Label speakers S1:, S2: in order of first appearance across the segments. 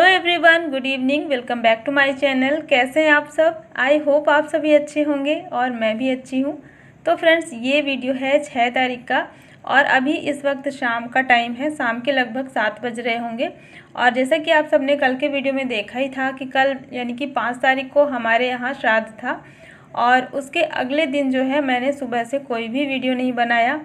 S1: Everyone, good evening. Welcome back to my channel. कैसे हैं आप सब? आई होप आप सभी अच्छे होंगे और मैं भी अच्छी हूँ। तो फ्रेंड्स, ये वीडियो है 6 तारीख का और अभी इस वक्त शाम का टाइम है। शाम के लगभग 7 बज रहे होंगे। और जैसा कि आप सबने कल के वीडियो में देखा ही था कि कल यानी कि 5 तारीख को हमारे यहाँ श्राद्ध था और उसके अगले दिन जो है मैंने सुबह से कोई भी वीडियो नहीं बनाया।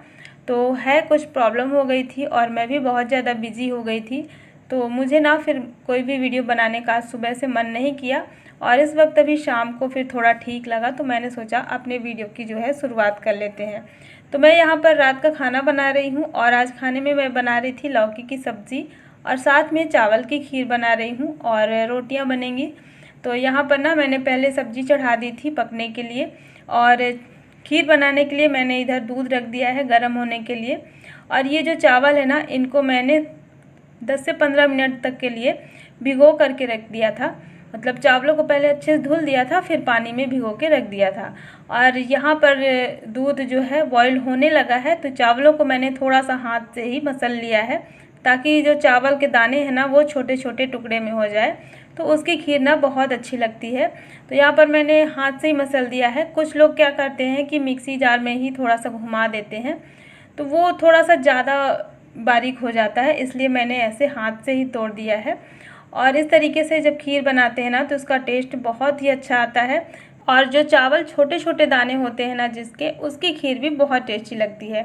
S1: तो है कुछ प्रॉब्लम हो गई थी और मैं भी बहुत ज़्यादा बिजी हो गई थी, तो मुझे ना फिर कोई भी वीडियो बनाने का सुबह से मन नहीं किया। और इस वक्त अभी शाम को फिर थोड़ा ठीक लगा तो मैंने सोचा अपने वीडियो की जो है शुरुआत कर लेते हैं। तो मैं यहाँ पर रात का खाना बना रही हूँ और आज खाने में मैं बना रही थी लौकी की सब्ज़ी और साथ में चावल की खीर बना रही हूँ और रोटियाँ बनेंगी। तो यहाँ पर ना मैंने पहले सब्ज़ी चढ़ा दी थी पकने के लिए और खीर बनाने के लिए मैंने इधर दूध रख दिया है गर्म होने के लिए। और ये जो चावल है ना, इनको मैंने 10 से 15 मिनट तक के लिए भिगो करके रख दिया था। मतलब चावलों को पहले अच्छे से धुल दिया था, फिर पानी में भिगो के रख दिया था। और यहाँ पर दूध जो है बॉईल होने लगा है, तो चावलों को मैंने थोड़ा सा हाथ से ही मसल लिया है ताकि जो चावल के दाने हैं ना वो छोटे छोटे टुकड़े में हो जाए, तो उसकी खीर ना बहुत अच्छी लगती है। तो यहाँ पर मैंने हाथ से ही मसल दिया है। कुछ लोग क्या करते हैं कि मिक्सी जार में ही थोड़ा सा घुमा देते हैं, तो वो थोड़ा सा ज़्यादा बारीक हो जाता है, इसलिए मैंने ऐसे हाथ से ही तोड़ दिया है। और इस तरीके से जब खीर बनाते हैं ना तो उसका टेस्ट बहुत ही अच्छा आता है। और जो चावल छोटे छोटे दाने होते हैं ना जिसके, उसकी खीर भी बहुत टेस्टी लगती है।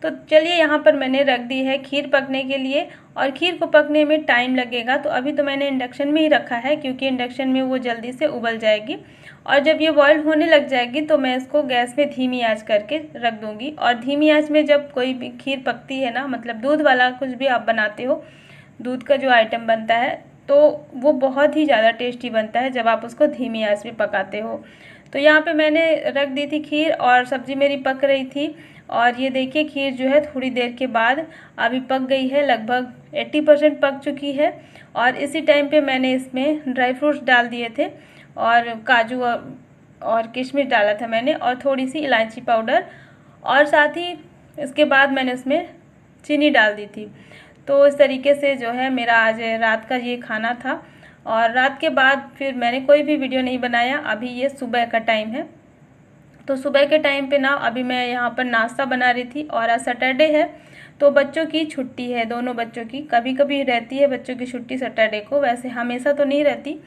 S1: तो चलिए, यहाँ पर मैंने रख दी है खीर पकने के लिए और खीर को पकने में टाइम लगेगा, तो अभी तो मैंने इंडक्शन में ही रखा है क्योंकि इंडक्शन में वो जल्दी से उबल जाएगी। और जब ये बॉयल होने लग जाएगी तो मैं इसको गैस में धीमी आंच करके रख दूँगी। और धीमी आंच में जब कोई भी खीर पकती है ना, मतलब दूध वाला कुछ भी आप बनाते हो, दूध का जो आइटम बनता है, तो वो बहुत ही ज़्यादा टेस्टी बनता है जब आप उसको धीमी आंच में पकाते हो। तो यहाँ पे मैंने रख दी थी खीर और सब्ज़ी मेरी पक रही थी। और ये देखिए खीर जो है थोड़ी देर के बाद अभी पक गई है, लगभग 80% पक चुकी है। और इसी टाइम पे मैंने इसमें ड्राई फ्रूट्स डाल दिए थे और काजू और किशमिश डाला था मैंने, और थोड़ी सी इलायची पाउडर, और साथ ही इसके बाद मैंने उसमें चीनी डाल दी थी। तो इस तरीके से जो है मेरा आज रात का ये खाना था। और रात के बाद फिर मैंने कोई भी वीडियो नहीं बनाया। अभी ये सुबह का टाइम है, तो सुबह के टाइम पे ना अभी मैं यहाँ पर नाश्ता बना रही थी। और आज सैटरडे है तो बच्चों की छुट्टी है, दोनों बच्चों की। कभी कभी रहती है बच्चों की छुट्टी सैटरडे को, वैसे हमेशा तो नहीं रहती,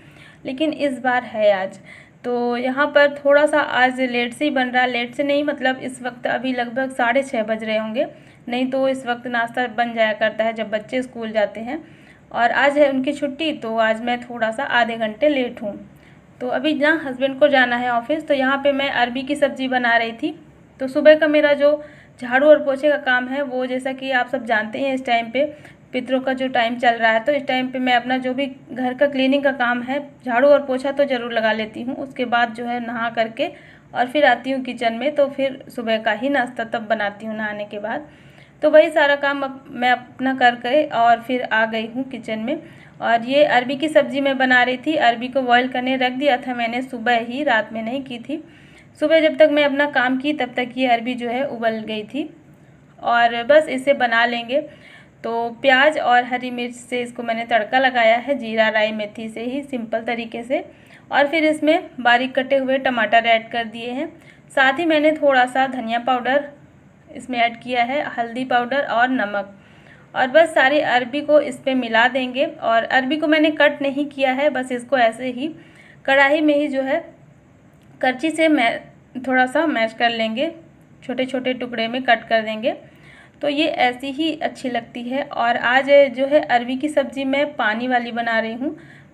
S1: लेकिन इस बार है आज। तो यहाँ पर थोड़ा सा आज लेट से ही बन रहा है। लेट से नहीं, मतलब इस वक्त अभी लगभग 6:30 बज रहे होंगे, नहीं तो इस वक्त नाश्ता बन जाया करता है जब बच्चे स्कूल जाते हैं। और आज है उनकी छुट्टी, तो आज मैं थोड़ा सा आधे घंटे लेट हूँ। तो अभी ना हस्बैंड को जाना है ऑफिस, तो यहाँ पे मैं अरबी की सब्ज़ी बना रही थी। तो सुबह का मेरा जो झाड़ू और पोछे का काम है वो, जैसा कि आप सब जानते हैं, इस टाइम पे पितरों का जो टाइम चल रहा है, तो इस टाइम पे मैं अपना जो भी घर का क्लीनिंग का काम है, झाड़ू और पोछा तो ज़रूर लगा लेती हूँ। उसके बाद जो है नहा करके और फिर आती हूँ किचन में, तो फिर सुबह का ही नाश्ता तब बनाती हूँ नहाने के बाद। तो वही सारा काम मैं अपना कर के और फिर आ गई हूँ किचन में। और ये अरबी की सब्ज़ी मैं बना रही थी। अरबी को बॉईल करने रख दिया था मैंने सुबह ही, रात में नहीं की थी। सुबह जब तक मैं अपना काम की तब तक ये अरबी जो है उबल गई थी और बस इसे बना लेंगे। तो प्याज और हरी मिर्च से इसको मैंने तड़का लगाया है, जीरा राई मेथी से ही सिंपल तरीके से। और फिर इसमें बारीक कटे हुए टमाटर ऐड कर दिए हैं। साथ ही मैंने थोड़ा सा धनिया पाउडर इसमें ऐड किया है, हल्दी पाउडर और नमक। और बस सारी अरबी को इस पर मिला देंगे। और अरबी को मैंने कट नहीं किया है, बस इसको ऐसे ही कढ़ाई में ही जो है करछी से थोड़ा सा मैश कर लेंगे, छोटे छोटे टुकड़े में कट कर देंगे। तो ये ऐसी ही अच्छी लगती है। और आज जो है अरबी की सब्ज़ी मैं पानी वाली बना रही हूँ,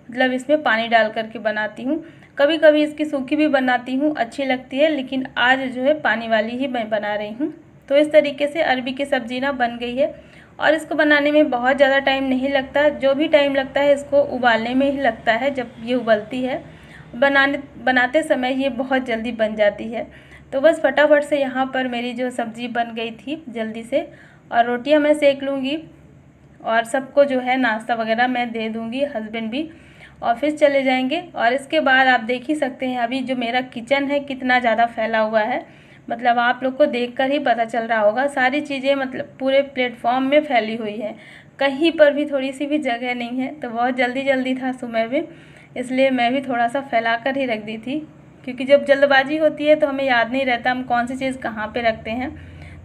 S1: मतलब इसमें पानी डाल करके बनाती हूँ। कभी कभी इसकी सूखी भी बनाती हूँ, अच्छी लगती है, लेकिन आज जो है पानी वाली ही मैं बना रही हूँ। तो इस तरीके से अरबी की सब्ज़ी ना बन गई है। और इसको बनाने में बहुत ज़्यादा टाइम नहीं लगता, जो भी टाइम लगता है इसको उबालने में ही लगता है। जब ये उबलती है, बनाते समय ये बहुत जल्दी बन जाती है। तो बस फटाफट से यहाँ पर मेरी जो सब्ज़ी बन गई थी जल्दी से, और रोटियाँ मैं सेक लूँगी और सबको जो है नाश्ता वगैरह मैं दे दूँगी। हस्बैंड भी ऑफिस चले जाएंगे। और इसके बाद आप देख ही सकते हैं अभी जो मेरा किचन है कितना ज़्यादा फैला हुआ है, मतलब आप लोग को देखकर ही पता चल रहा होगा, सारी चीज़ें मतलब पूरे प्लेटफॉर्म में फैली हुई है। कहीं पर भी थोड़ी सी भी जगह नहीं है। तो बहुत जल्दी जल्दी था सुबह में, इसलिए मैं भी थोड़ा सा फैला कर ही रख दी थी, क्योंकि जब जल्दबाजी होती है तो हमें याद नहीं रहता हम कौन सी चीज़ कहाँ पे रखते हैं।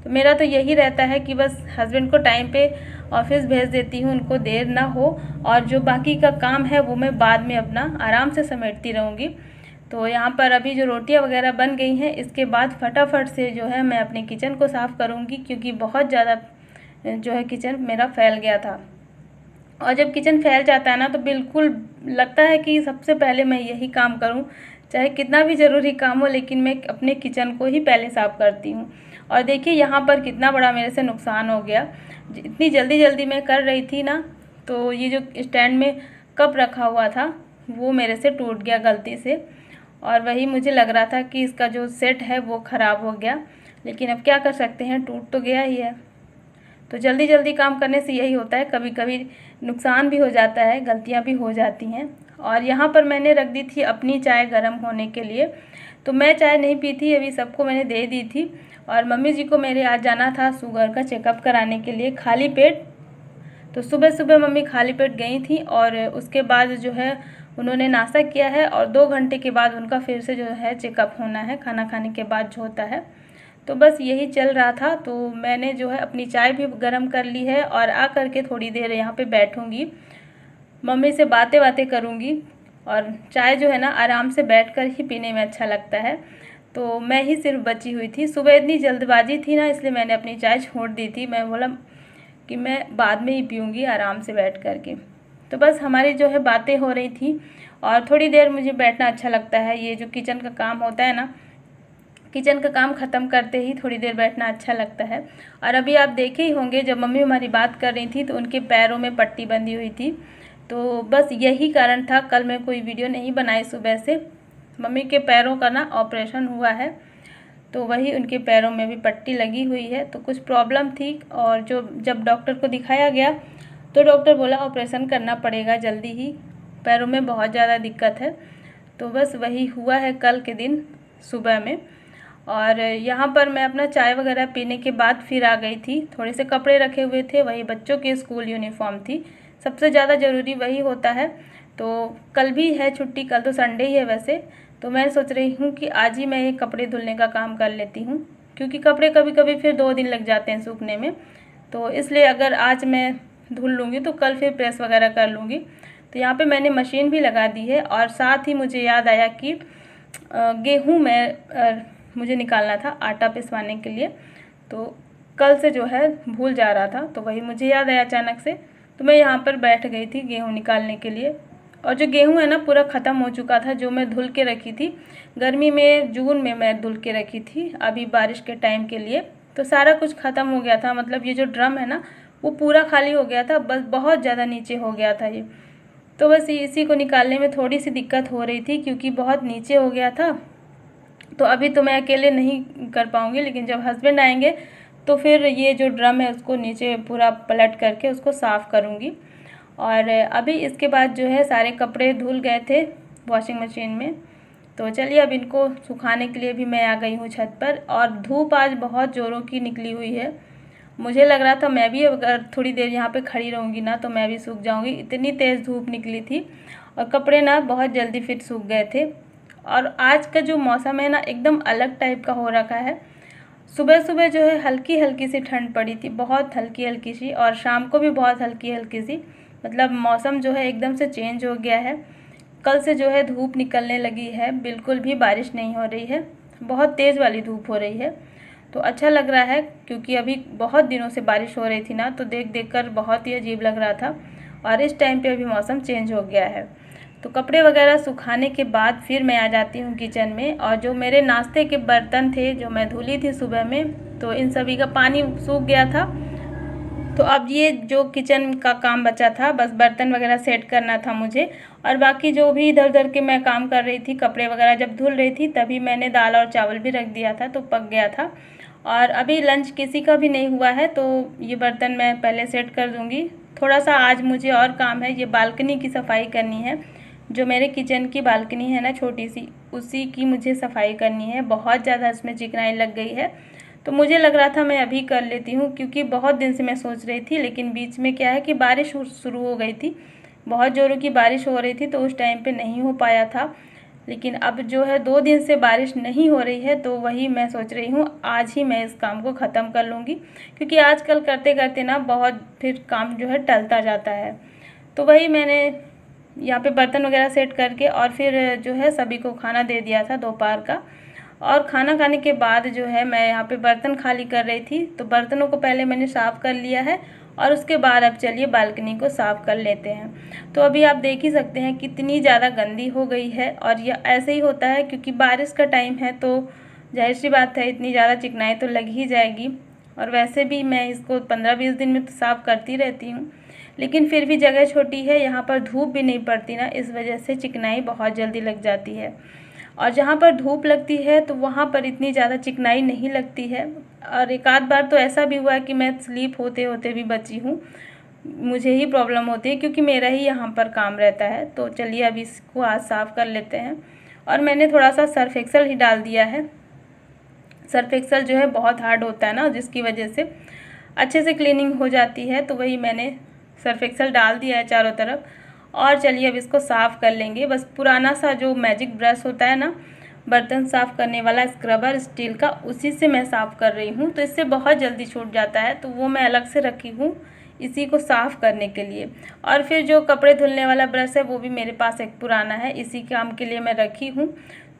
S1: तो मेरा तो यही रहता है कि बस हस्बैंड को टाइम पे ऑफिस भेज देती हूँ, उनको देर ना हो, और जो बाकी का काम है वो मैं बाद में अपना आराम से समेटती रहूँगी। तो यहाँ पर अभी जो रोटियाँ वगैरह बन गई हैं, इसके बाद फटाफट से जो है मैं अपने किचन को साफ़ करूँगी, क्योंकि बहुत ज़्यादा जो है किचन मेरा फैल गया था। और जब किचन फैल जाता है ना, तो बिल्कुल लगता है कि सबसे पहले मैं यही काम करूं, चाहे कितना भी ज़रूरी काम हो, लेकिन मैं अपने किचन को ही पहले साफ़ करती हूं। और देखिए यहाँ पर कितना बड़ा मेरे से नुकसान हो गया। इतनी जल्दी जल्दी मैं कर रही थी ना, तो ये जो स्टैंड में कप रखा हुआ था वो मेरे से टूट गया गलती से, और वही मुझे लग रहा था कि इसका जो सेट है वो ख़राब हो गया, लेकिन अब क्या कर सकते हैं, टूट तो गया ही है। तो जल्दी जल्दी काम करने से यही होता है, कभी कभी नुकसान भी हो जाता है, गलतियां भी हो जाती हैं। और यहाँ पर मैंने रख दी थी अपनी चाय गर्म होने के लिए। तो मैं चाय नहीं पी थी, अभी सबको मैंने दे दी थी। और मम्मी जी को मेरे आज जाना था शुगर का चेकअप कराने के लिए खाली पेट। तो सुबह सुबह मम्मी खाली पेट गई थी, और उसके बाद जो है उन्होंने नाश्ता किया है, और 2 घंटे के बाद उनका फिर से जो है चेकअप होना है, खाना खाने के बाद जो होता है। तो बस यही चल रहा था। तो मैंने जो है अपनी चाय भी गर्म कर ली है, और आ कर के थोड़ी देर यहाँ पे बैठूँगी, मम्मी से बातें करूँगी। और चाय जो है ना आराम से बैठकर ही पीने में अच्छा लगता है। तो मैं ही सिर्फ बची हुई थी, सुबह इतनी जल्दबाजी थी ना, इसलिए मैंने अपनी चाय छोड़ दी थी। मैं बोला कि मैं बाद में ही पीऊँगी आराम से बैठ कर के। तो बस हमारी जो है बातें हो रही थी, और थोड़ी देर मुझे बैठना अच्छा लगता है। ये जो किचन का काम होता है ना, किचन का काम ख़त्म करते ही थोड़ी देर बैठना अच्छा लगता है। और अभी आप देखे ही होंगे, जब मम्मी हमारी बात कर रही थी तो उनके पैरों में पट्टी बंधी हुई थी। तो बस यही कारण था, कल मैं कोई वीडियो नहीं बनाई सुबह से। मम्मी के पैरों का ना ऑपरेशन हुआ है, तो वही उनके पैरों में भी पट्टी लगी हुई है। तो कुछ प्रॉब्लम थी, और जब डॉक्टर को दिखाया गया तो डॉक्टर बोला ऑपरेशन करना पड़ेगा जल्दी ही, पैरों में बहुत ज़्यादा दिक्कत है। तो बस वही हुआ है कल के दिन सुबह में। और यहाँ पर मैं अपना चाय वगैरह पीने के बाद फिर आ गई थी। थोड़े से कपड़े रखे हुए थे, वही बच्चों की स्कूल यूनिफॉर्म थी, सबसे ज़्यादा ज़रूरी वही होता है। तो कल भी है छुट्टी, कल तो संडे ही है वैसे। तो मैं सोच रही हूँ कि आज ही मैं ये कपड़े धुलने का काम कर लेती हूँ, क्योंकि कपड़े कभी कभी फिर 2 दिन लग जाते हैं सूखने में। तो इसलिए अगर आज मैं धुल लूँगी तो कल फिर प्रेस वगैरह कर लूँगी। तो यहाँ पे मैंने मशीन भी लगा दी है, और साथ ही मुझे याद आया कि गेहूँ में मुझे निकालना था आटा पिसवाने के लिए। तो कल से जो है भूल जा रहा था, तो वही मुझे याद आया अचानक से। तो मैं यहाँ पर बैठ गई थी गेहूँ निकालने के लिए। और जो गेहूँ है ना पूरा ख़त्म हो चुका था, जो मैं धुल के रखी थी गर्मी में, जून में मैं धुल के रखी थी अभी बारिश के टाइम के लिए। तो सारा कुछ ख़त्म हो गया था, मतलब ये जो ड्रम है ना वो पूरा खाली हो गया था, बस बहुत ज़्यादा नीचे हो गया था ये। तो बस इसी को निकालने में थोड़ी सी दिक्कत हो रही थी, क्योंकि बहुत नीचे हो गया था। तो अभी तो मैं अकेले नहीं कर पाऊँगी, लेकिन जब हस्बैंड आएंगे तो फिर ये जो ड्रम है उसको नीचे पूरा पलट करके उसको साफ़ करूँगी। और अभी इसके बाद जो है सारे कपड़े धुल गए थे वॉशिंग मशीन में। तो चलिए अब इनको सुखाने के लिए भी मैं आ गई हूँ छत पर। और धूप आज बहुत ज़ोरों की निकली हुई है, मुझे लग रहा था मैं भी अगर थोड़ी देर यहाँ पे खड़ी रहूँगी ना तो मैं भी सूख जाऊँगी, इतनी तेज़ धूप निकली थी। और कपड़े ना बहुत जल्दी फिर सूख गए थे। और आज का जो मौसम है ना एकदम अलग टाइप का हो रखा है। सुबह सुबह जो है हल्की हल्की सी ठंड पड़ी थी, बहुत हल्की हल्की सी, और शाम को भी बहुत हल्की हल्की सी। मतलब मौसम जो है एकदम से चेंज हो गया है। कल से जो है धूप निकलने लगी है, बिल्कुल भी बारिश नहीं हो रही है, बहुत तेज़ वाली धूप हो रही है। तो अच्छा लग रहा है, क्योंकि अभी बहुत दिनों से बारिश हो रही थी ना, तो देख देख कर बहुत ही अजीब लग रहा था। और इस टाइम पे अभी मौसम चेंज हो गया है। तो कपड़े वगैरह सुखाने के बाद फिर मैं आ जाती हूँ किचन में। और जो मेरे नाश्ते के बर्तन थे जो मैं धुली थी सुबह में, तो इन सभी का पानी सूख गया था। तो अब ये जो किचन का काम बचा था, बस बर्तन वगैरह सेट करना था मुझे। और बाकी जो भी इधर उधर के मैं काम कर रही थी, कपड़े वगैरह जब धुल रही थी तभी मैंने दाल और चावल भी रख दिया था, तो पक गया था। और अभी लंच किसी का भी नहीं हुआ है, तो ये बर्तन मैं पहले सेट कर दूँगी। थोड़ा सा आज मुझे और काम है, ये बालकनी की सफाई करनी है। जो मेरे किचन की बालकनी है ना छोटी सी, उसी की मुझे सफाई करनी है, बहुत ज़्यादा इसमें चिकनाई लग गई है। तो मुझे लग रहा था मैं अभी कर लेती हूँ, क्योंकि बहुत दिन से मैं सोच रही थी, लेकिन बीच में क्या है कि बारिश शुरू हो गई थी, बहुत ज़ोरों की बारिश हो रही थी, तो उस टाइम पे नहीं हो पाया था। लेकिन अब जो है 2 दिन से बारिश नहीं हो रही है, तो वही मैं सोच रही हूँ आज ही मैं इस काम को ख़त्म कर लूँगी, क्योंकि आजकल करते करते ना बहुत फिर काम जो है टलता जाता है। तो वही मैंने यहाँ पे बर्तन वगैरह सेट करके और फिर जो है सभी को खाना दे दिया था दोपहर का। और खाना खाने के बाद जो है मैं यहाँ पे बर्तन खाली कर रही थी, तो बर्तनों को पहले मैंने साफ़ कर लिया है और उसके बाद अब चलिए बालकनी को साफ़ कर लेते हैं। तो अभी आप देख ही सकते हैं कितनी ज़्यादा गंदी हो गई है, और यह ऐसे ही होता है क्योंकि बारिश का टाइम है, तो जाहिर सी बात है इतनी ज़्यादा चिकनाई तो लग ही जाएगी। और वैसे भी मैं इसको 15-20 दिन में तो साफ़ करती रहती हूँ, लेकिन फिर भी जगह छोटी है, यहाँ पर धूप भी नहीं पड़ती ना, इस वजह से चिकनाई बहुत जल्दी लग जाती है। और जहाँ पर धूप लगती है तो वहाँ पर इतनी ज़्यादा चिकनाई नहीं लगती है। और एक आध बार तो ऐसा भी हुआ है कि मैं स्लीप होते होते भी बची हूँ, मुझे ही प्रॉब्लम होती है क्योंकि मेरा ही यहाँ पर काम रहता है। तो चलिए अब इसको आज साफ़ कर लेते हैं। और मैंने थोड़ा सा सर्फ एक्सेल ही डाल दिया है। सर्फ एक्सेल जो है बहुत हार्ड होता है ना, जिसकी वजह से अच्छे से क्लीनिंग हो जाती है, तो वही मैंने सर्फ एक्सेल डाल दिया है चारों तरफ। और चलिए अब इसको साफ़ कर लेंगे। बस पुराना सा जो मैजिक ब्रश होता है ना, बर्तन साफ़ करने वाला स्क्रबर स्टील का, उसी से मैं साफ़ कर रही हूँ, तो इससे बहुत जल्दी छूट जाता है, तो वो मैं अलग से रखी हूँ इसी को साफ़ करने के लिए। और फिर जो कपड़े धुलने वाला ब्रश है वो भी मेरे पास एक पुराना है, इसी काम के लिए मैं रखी हूँ,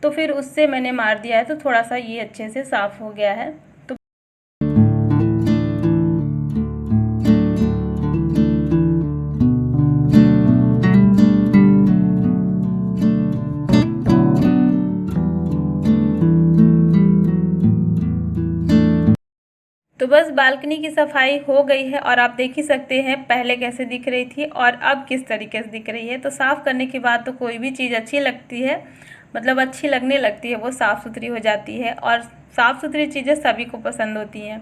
S1: तो फिर उससे मैंने मार दिया है, तो थोड़ा सा ये अच्छे से साफ़ हो गया है। तो बस बालकनी की सफाई हो गई है, और आप देख ही सकते हैं पहले कैसे दिख रही थी और अब किस तरीके से दिख रही है। तो साफ़ करने के बाद तो कोई भी चीज़ अच्छी लगती है, मतलब अच्छी लगने लगती है, वो साफ़ सुथरी हो जाती है, और साफ़ सुथरी चीज़ें सभी को पसंद होती हैं।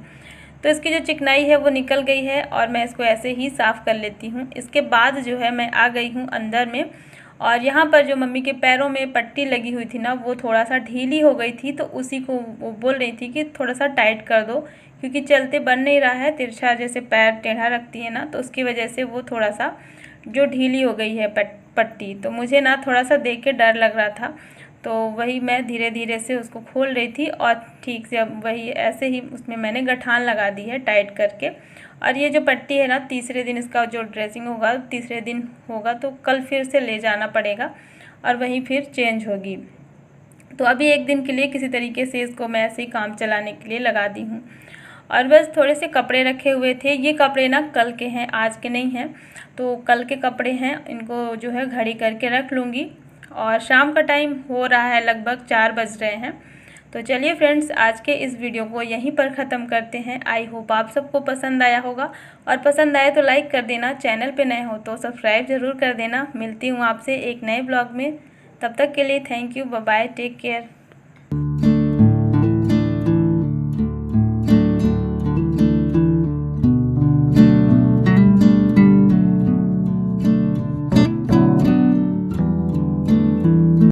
S1: तो इसकी जो चिकनाई है वो निकल गई है, और मैं इसको ऐसे ही साफ़ कर लेती हूँ। इसके बाद जो है मैं आ गई हूँ अंदर में, और यहाँ पर जो मम्मी के पैरों में पट्टी लगी हुई थी ना, वो थोड़ा सा ढीली हो गई थी, तो उसी को वो बोल रही थी कि थोड़ा सा टाइट कर दो, क्योंकि चलते बन नहीं रहा है, तिरछा जैसे पैर टेढ़ा रखती है ना, तो उसकी वजह से वो थोड़ा सा जो ढीली हो गई है पट्टी। तो मुझे ना थोड़ा सा देख के डर लग रहा था, तो वही मैं धीरे धीरे से उसको खोल रही थी, और ठीक से अब वही ऐसे ही उसमें मैंने गठान लगा दी है टाइट करके। और ये जो पट्टी है ना, तीसरे दिन इसका जो ड्रेसिंग होगा, तीसरे दिन होगा, तो कल फिर से ले जाना पड़ेगा और वहीं फिर चेंज होगी। तो अभी एक दिन के लिए किसी तरीके से इसको मैं ऐसे ही काम चलाने के लिए लगा दी हूँ। और बस थोड़े से कपड़े रखे हुए थे, ये कपड़े ना कल के हैं, आज के नहीं हैं, तो कल के कपड़े हैं, इनको जो है घड़ी करके रख लूँगी। और शाम का टाइम हो रहा है, लगभग 4 बज रहे हैं। तो चलिए फ्रेंड्स, आज के इस वीडियो को यहीं पर ख़त्म करते हैं। आई होप आप सबको पसंद आया होगा, और पसंद आए तो लाइक कर देना, चैनल पे नए हो तो सब्सक्राइब ज़रूर कर देना। मिलती हूँ आपसे एक नए ब्लॉग में, तब तक के लिए thank you, bye bye, take care.